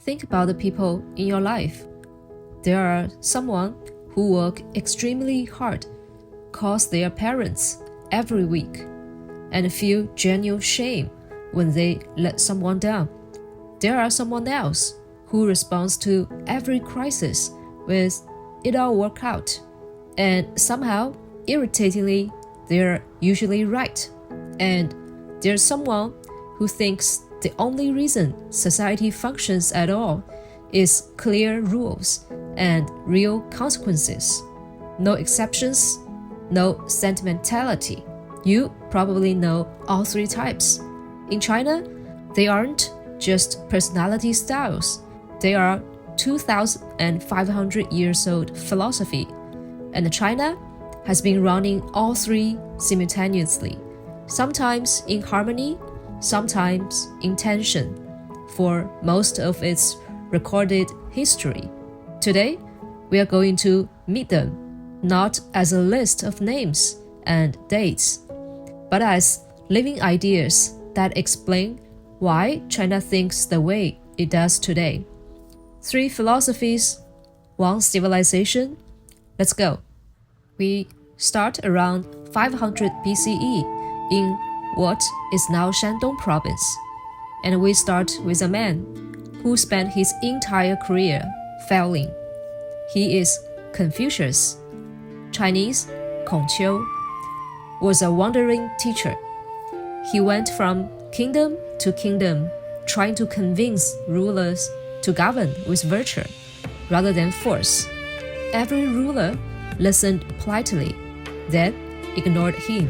Think about the people in your life. There are someone who work extremely hard, calls their parents every week, and feel genuine shame when they let someone down. There are someone else who responds to every crisis with "it all work out," and somehow, irritatingly, they're usually right. And there's someone who thinks the only reason society functions at all is clear rules and real consequences. No exceptions, no sentimentality. You probably know all three types. In China, they aren't just personality styles. They are 2,500 years old philosophy, and China has been running all three simultaneously, sometimes in harmony, sometimes in tension, for most of its recorded history. Today, we are going to meet them, not as a list of names and dates, but as living ideas that explain why China thinks the way it does today. 3 philosophies, 1 civilization. Let's go. We start around 500 BCE in what is now Shandong province, and we start with a man who spent his entire career failing. He is Confucius, Chinese Confucius, was a wandering teacher. He went from kingdom to kingdom, trying to convince rulers to govern with virtue rather than force. Every ruler listened politely, then ignored him.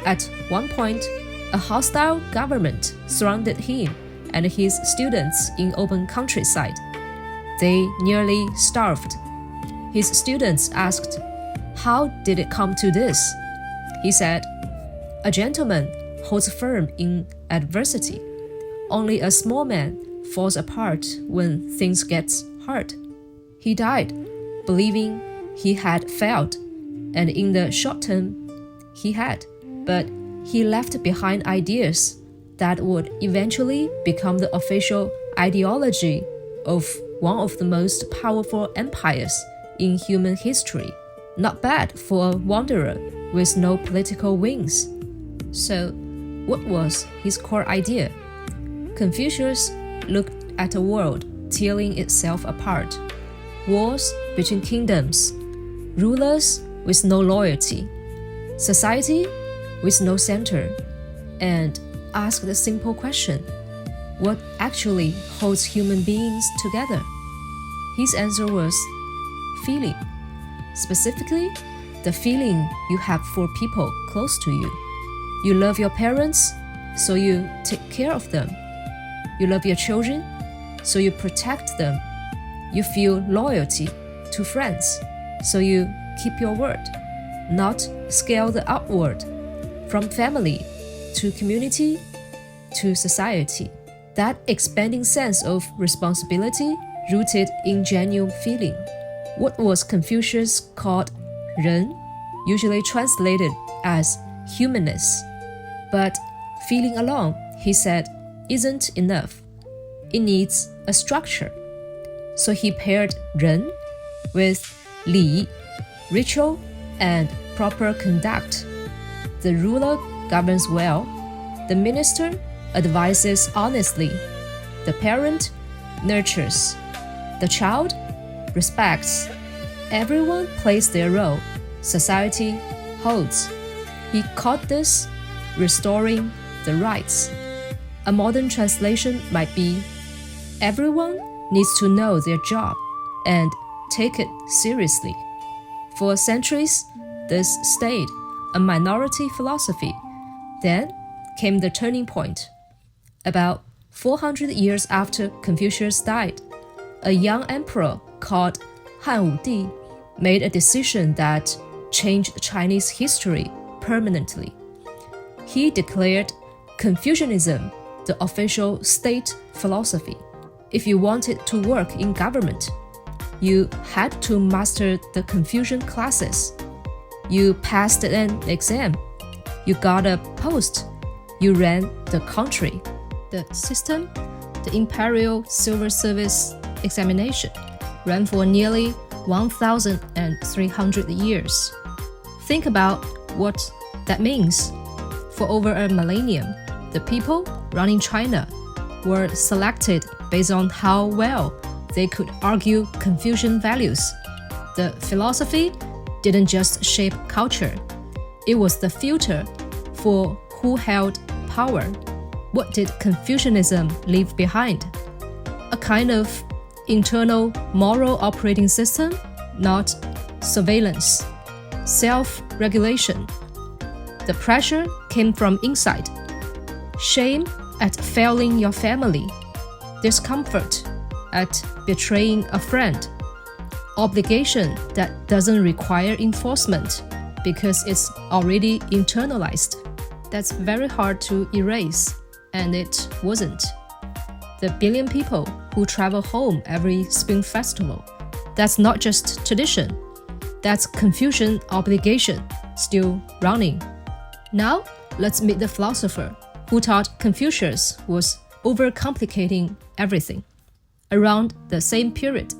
At one point, a hostile government surrounded him and his students in open countryside. They nearly starved. His students asked, "How did it come to this?" He said, "A gentleman holds firm in adversity. Only a small man falls apart when things get hard." He died, believing he had failed, and in the short term, he had, but he left behind ideas that would eventually become the official ideology of one of the most powerful empires in human history. Not bad for a wanderer with no political wings. So, what was his core idea? Confucius looked at a world tearing itself apart, wars between kingdoms, rulers with no loyalty, society with no center, and asked the simple question: what actually holds human beings together? His answer was feeling. Specifically, the feeling you have for people close to you. You love your parents, so you take care of them. You love your children, so you protect them. You feel loyalty to friends, so you keep your word, not scale the upward, from family to community to society. That expanding sense of responsibility rooted in genuine feeling. What was Confucius called 人, usually translated as humanness. But feeling alone, he said, isn't enough. It needs a structure. So he paired 人 with 礼, ritual, and proper conduct. The ruler governs well. The minister advises honestly. The parent nurtures. The child respects. Everyone plays their role. Society holds. He called this restoring the rights. A modern translation might be, everyone needs to know their job and take it seriously. For centuries, this stayed a minority philosophy. Then came the turning point. About 400 years after Confucius died, a young emperor called Han Wudi made a decision that changed Chinese history permanently. He declared Confucianism the official state philosophy. If you wanted to work in government, you had to master the Confucian classes. You passed an exam. You got a post. You ran the country. The system the imperial civil service examination ran for nearly 1,300 years. Think about what that means. For over a millennium, the people running China were selected based on how well they could argue Confucian values. The philosophy didn't just shape culture, it was the filter for who held power. What did Confucianism leave behind? A kind of internal moral operating system, not surveillance, self-regulation. The pressure came from inside. Shame at failing your family, discomfort at betraying a friend, obligation that doesn't require enforcement because it's already internalized. That's very hard to erase, and it wasn't. The billion people who travel home every Spring Festival, that's not just tradition, that's Confucian obligation still running. Now, let's meet the philosopher who thought Confucius was overcomplicating everything. Around the same period,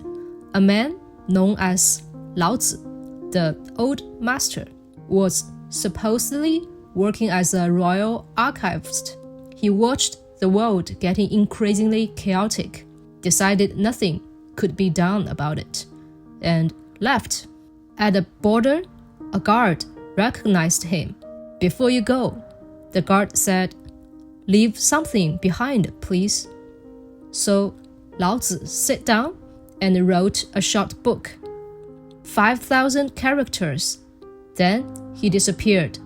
a man known as Lao Tzu, the old master, was supposedly working as a royal archivist. He watched the world getting increasingly chaotic, decided nothing could be done about it, and left. At the border, a guard recognized him. "Before you go," the guard said, "leave something behind, please." So Lao Tzu sat down and wrote a short book, 5,000 characters. Then he disappeared.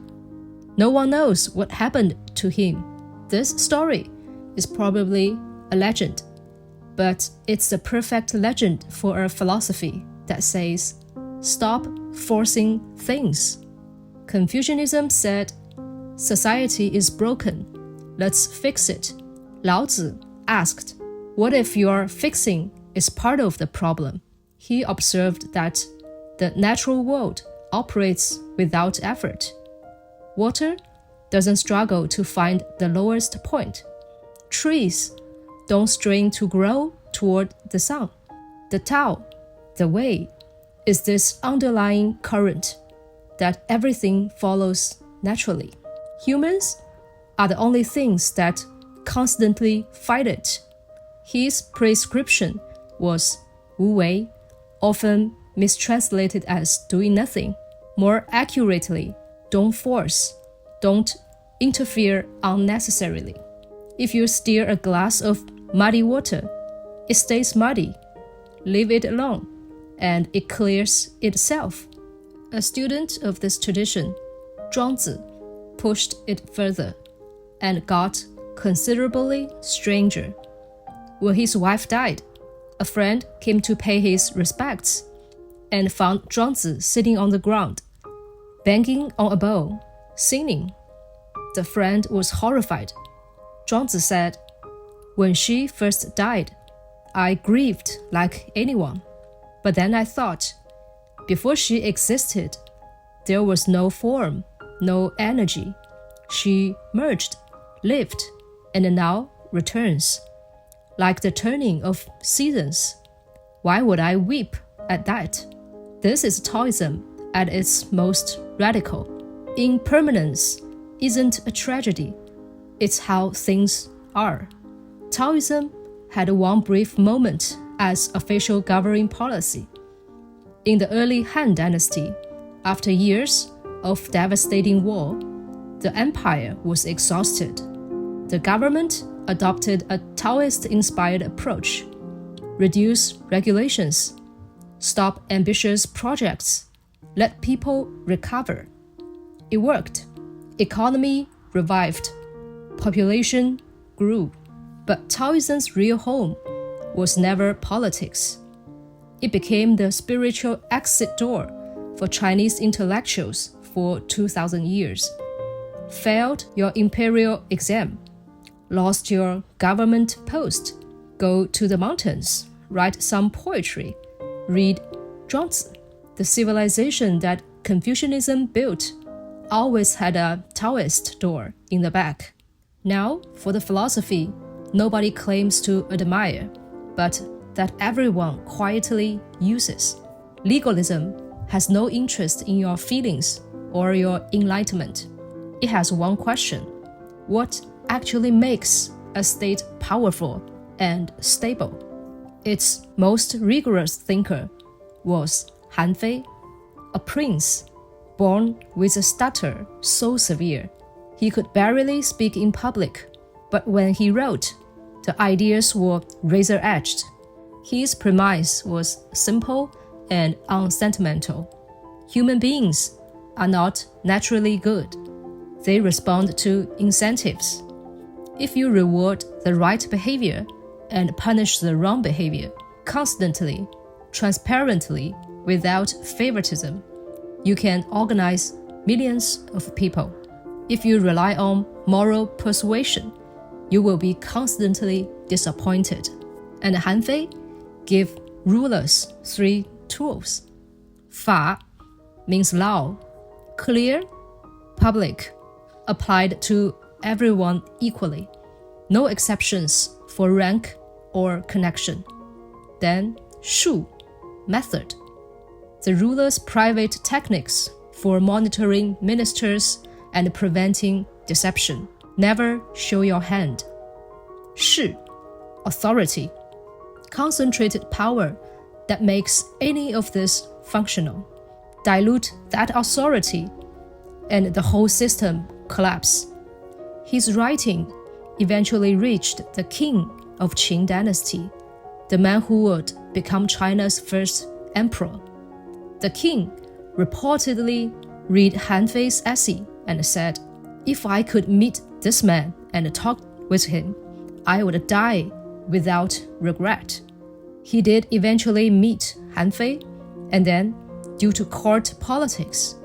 No one knows what happened to him. This story is probably a legend, but it's the perfect legend for a philosophy that says, stop forcing things. Confucianism said, society is broken. Let's fix it. Lao Tzu asked, what if your fixing is part of the problem? He observed that the natural world operates without effort. Water doesn't struggle to find the lowest point. Trees don't strain to grow toward the sun. The Tao, the way, is this underlying current that everything follows naturally. Humans are the only things that constantly fight it. His prescription was Wu Wei, often mistranslated as doing nothing. More accurately, don't force, don't interfere unnecessarily. If you stir a glass of muddy water, it stays muddy. Leave it alone, and it clears itself. A student of this tradition, Zhuangzi, pushed it further and got considerably stranger. When his wife died, a friend came to pay his respects and found Zhuangzi sitting on the ground, banging on a bowl, singing. The friend was horrified. Zhuangzi said, when she first died, I grieved like anyone. But then I thought, before she existed, there was no form, no energy. She merged, lived, and now returns. Like the turning of seasons. Why would I weep at that? This is Taoism at its most radical. Impermanence isn't a tragedy. It's how things are. Taoism had one brief moment as official governing policy. In the early Han Dynasty, after years of devastating war, the empire was exhausted. The government adopted a Taoist-inspired approach. Reduce regulations, stop ambitious projects, let people recover. It worked. Economy revived. Population grew. But Taoism's real home was never politics. It became the spiritual exit door for Chinese intellectuals for 2,000 years. Failed your imperial exam, lost your government post, go to the mountains, write some poetry, read Zhuangzi. The civilization that Confucianism built always had a Taoist door in the back. Now, for the philosophy, nobody claims to admire, but that everyone quietly uses. Legalism has no interest in your feelings or your enlightenment. It has one question: what actually makes a state powerful and stable? Its most rigorous thinker was Han Fei, a prince born with a stutter so severe he could barely speak in public, but when he wrote, the ideas were razor-edged. His premise was simple and unsentimental. Human beings are not naturally good. They respond to incentives. If you reward the right behavior and punish the wrong behavior constantly, transparently, without favoritism, you can organize millions of people. If you rely on moral persuasion, you will be constantly disappointed. And Han Fei gave rulers 3 tools. 法 means law, clear, public, applied to everyone equally, no exceptions for rank or connection. Then 术 method, the ruler's private techniques for monitoring ministers and preventing deception. Never show your hand. 势 authority, concentrated power that makes any of this functional. Dilute that authority and the whole system collapse. His writing eventually reached the king of Qing dynasty, the man who would become China's first emperor. The king reportedly read Han Fei's essay and said, "If I could meet this man and talk with him, I would die without regret." He did eventually meet Han Fei, and then, due to court politics,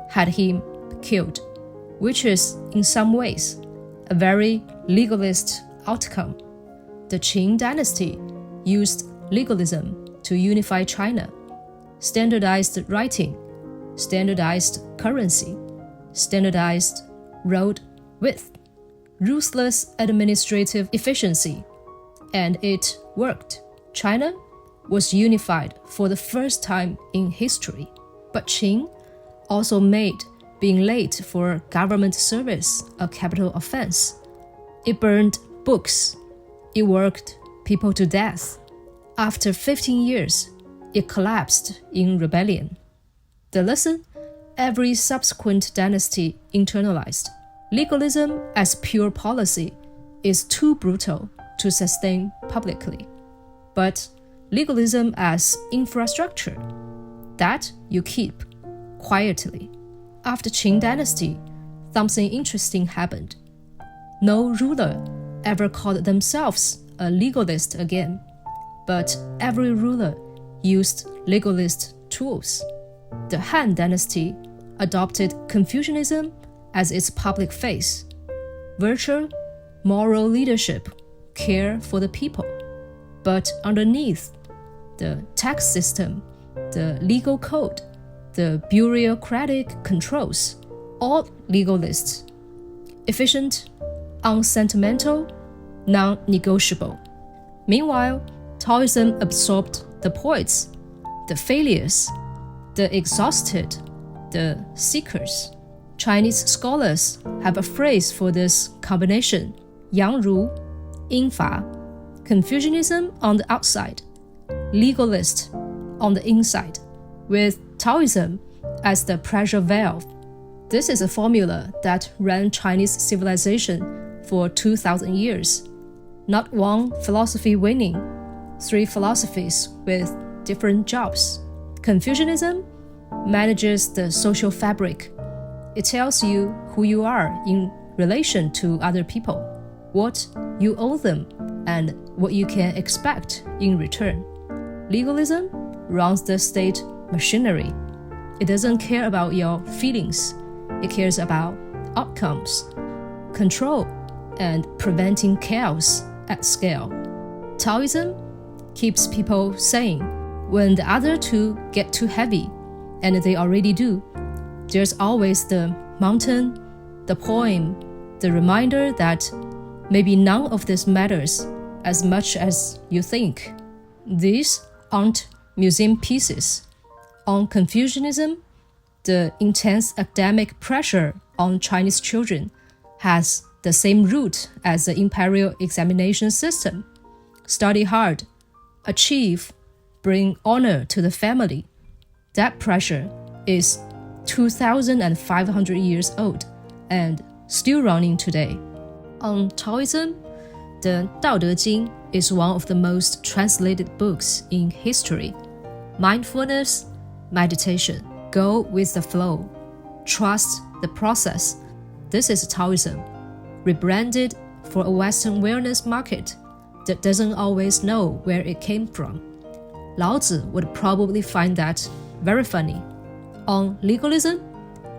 had him killed, which is, in some ways, a very legalist outcome. The Qing dynasty used legalism to unify China, standardized writing, standardized currency, standardized road width, ruthless administrative efficiency, and it worked. China was unified for the first time in history, but Qing also made being late for government service a capital offense. It burned books. It worked people to death. After 15 years, it collapsed in rebellion. The lesson every subsequent dynasty internalized: legalism as pure policy is too brutal to sustain publicly. But legalism as infrastructure, that you keep quietly. After Qing dynasty, something interesting happened. No ruler ever called themselves a legalist again, but every ruler used legalist tools. The Han dynasty adopted Confucianism as its public face: virtue, moral leadership, care for the people. But underneath, the tax system, the legal code, the bureaucratic controls, all legalists. Efficient, unsentimental, non-negotiable. Meanwhile, Taoism absorbed the poets, the failures, the exhausted, the seekers. Chinese scholars have a phrase for this combination: Yangru, Yinfa. Confucianism on the outside, legalist on the inside, with Taoism as the pressure valve. This is a formula that ran Chinese civilization for 2,000 years. Not one philosophy winning, 3 philosophies with different jobs. Confucianism manages the social fabric. It tells you who you are in relation to other people, what you owe them, and what you can expect in return. Legalism runs the state machinery. It doesn't care about your feelings. It cares about outcomes, control, and preventing chaos at scale. Taoism keeps people sane. When the other two get too heavy, and they already do, there's always the mountain, the poem, the reminder that maybe none of this matters as much as you think. These aren't museum pieces. On Confucianism, the intense academic pressure on Chinese children has the same root as the imperial examination system. Study hard, achieve, bring honor to the family. That pressure is 2,500 years old and still running today. On Taoism, the Tao Te Ching is one of the most translated books in history. Mindfulness, meditation, go with the flow, trust the process. This is Taoism, rebranded for a Western wellness market that doesn't always know where it came from. Laozi would probably find that very funny. On legalism,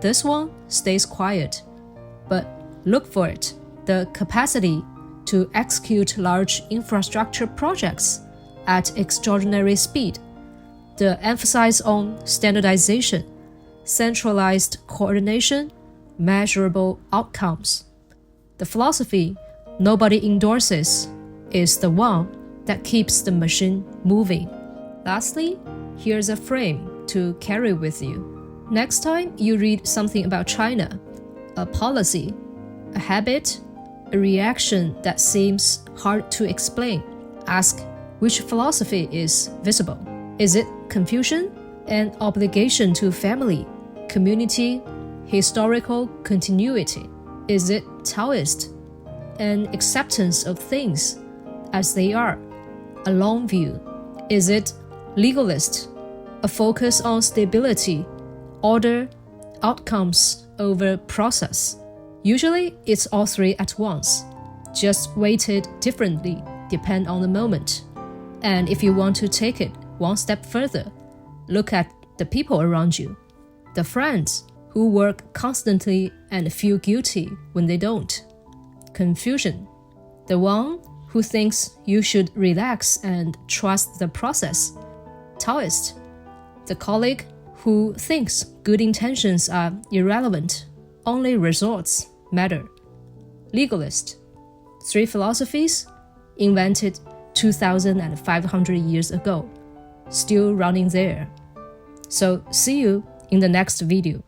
this one stays quiet, but look for it. The capacity to execute large infrastructure projects at extraordinary speed, the emphasis on standardization, centralized coordination, measurable outcomes. The philosophy nobody endorses is the one that keeps the machine moving. Lastly, here's a frame to carry with you. Next time you read something about China, a policy, a habit, a reaction that seems hard to explain, ask which philosophy is visible. Is it Confucian, an obligation to family, community, historical continuity? Is it Taoist, an acceptance of things as they are, a long view? Is it legalist, a focus on stability, order, outcomes over process? Usually it's all three at once, just weighted differently depend on the moment. And if you want to take it one step further, look at the people around you, the friends who work constantly and feel guilty when they don't. Confucian, the one who thinks you should relax and trust the process. Taoist, the colleague who thinks good intentions are irrelevant, only results matter. Legalist, three philosophies invented 2,500 years ago, still running there. So see you in the next video.